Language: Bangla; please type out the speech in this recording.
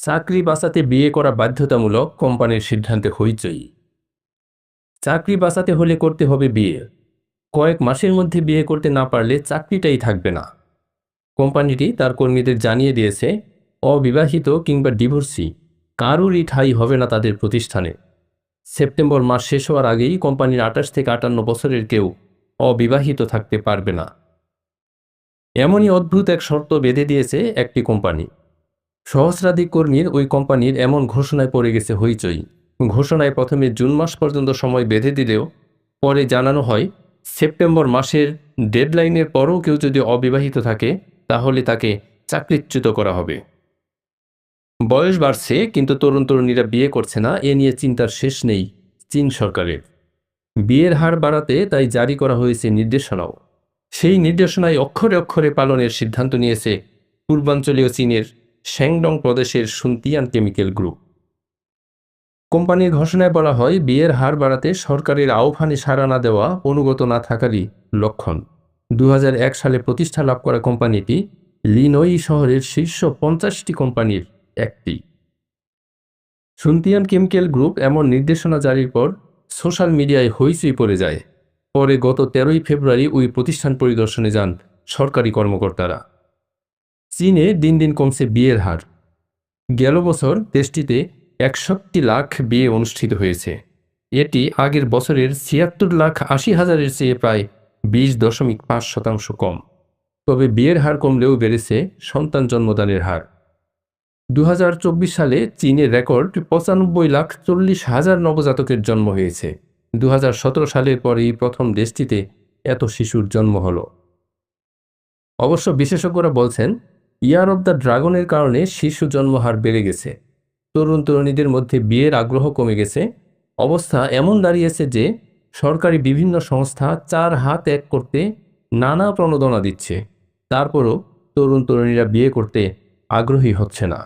চাকরি বাঁচাতে বিয়ে করা বাধ্যতামূলক, কোম্পানির সিদ্ধান্তে হইচই। চাকরি বাঁচাতে হলে করতে হবে বিয়ে। কয়েক মাসের মধ্যে বিয়ে করতে না পারলে চাকরিটাই থাকবে না। কোম্পানিটি তার কর্মীদের জানিয়ে দিয়েছে, অবিবাহিত কিংবা ডিভোর্সি কারোরই ঠাঁই হবে না তাদের প্রতিষ্ঠানে। সেপ্টেম্বর মাস শেষ হওয়ার আগেই কোম্পানির 28 থেকে 58 বছরের কেউ অবিবাহিত থাকতে পারবে না। এমনই অদ্ভুত এক শর্ত বেঁধে দিয়েছে একটি কোম্পানি। সহস্রাধিক কর্মীর ওই কোম্পানির এমন ঘোষণায় পড়ে গেছে হইচই। ঘোষণায় প্রথমে জুন মাস পর্যন্ত সময় বেঁধে দিলেও পরে জানানো হয়, সেপ্টেম্বর মাসের ডেডলাইনের পরও কেউ যদি অবিবাহিত থাকে তাহলে তাকে চাকরিচ্যুত করা হবে। বয়স বাড়ছে কিন্তু তরুণ তরুণীরা বিয়ে করছে না, এ নিয়ে চিন্তার শেষ নেই চীন সরকারের। বিয়ের হার বাড়াতে তাই জারি করা হয়েছে নির্দেশনাও। সেই নির্দেশনায় অক্ষরে অক্ষরে পালনের সিদ্ধান্ত নিয়েছে পূর্বাঞ্চলীয় চীনের শ্যাংডং প্রদেশের সুনতিয়ান কেমিক্যাল গ্রুপ। কোম্পানির ঘোষণায় বলা হয়, বিয়ের হার বাড়াতে সরকারের আহ্বানে সাড়া না দেওয়া অনুগত না থাকারই লক্ষণ। 2001 সালে প্রতিষ্ঠা লাভ করা কোম্পানিটি লিনোই শহরের শীর্ষ 50টি কোম্পানির একটি। সুনতিয়ান কেমিক্যাল গ্রুপ এমন নির্দেশনা জারির পর সোশ্যাল মিডিয়ায় হইচই পড়ে যায়। পরে গত 13ই ফেব্রুয়ারি ওই প্রতিষ্ঠান পরিদর্শনে যান সরকারি কর্মকর্তারা। চীনে দিন দিন কমছে বিয়ের হার। গেল বছর দেশটিতে 61 লাখ বিয়ে অনুষ্ঠিত হয়েছে। এটি আগের বছরের 76,80,000-এর চেয়ে প্রায় 20.5% কম। তবে বিয়ের হার কমলেও বেড়েছে সন্তান জন্মদানের হার। 2024 সালে চীনে রেকর্ড 95,40,000 নবজাতকের জন্ম হয়েছে। 2017 সালের পরেই প্রথম দেশটিতে এত শিশুর জন্ম হলো। অবশ্য বিশেষজ্ঞরা বলছেন, ইয়ার অব দ্য ড্রাগনের কারণে শিশু জন্মহার বেড়ে গেছে। তরুণ তরুণীদের মধ্যে বিয়ের আগ্রহ কমে গেছে। অবস্থা এমন দাঁড়িয়েছে যে সরকারি বিভিন্ন সংস্থা 4 হাত এক করতে নানা প্রণোদনা দিচ্ছে। তারপরও তরুণ তরুণীরা বিয়ে করতে আগ্রহী হচ্ছে না।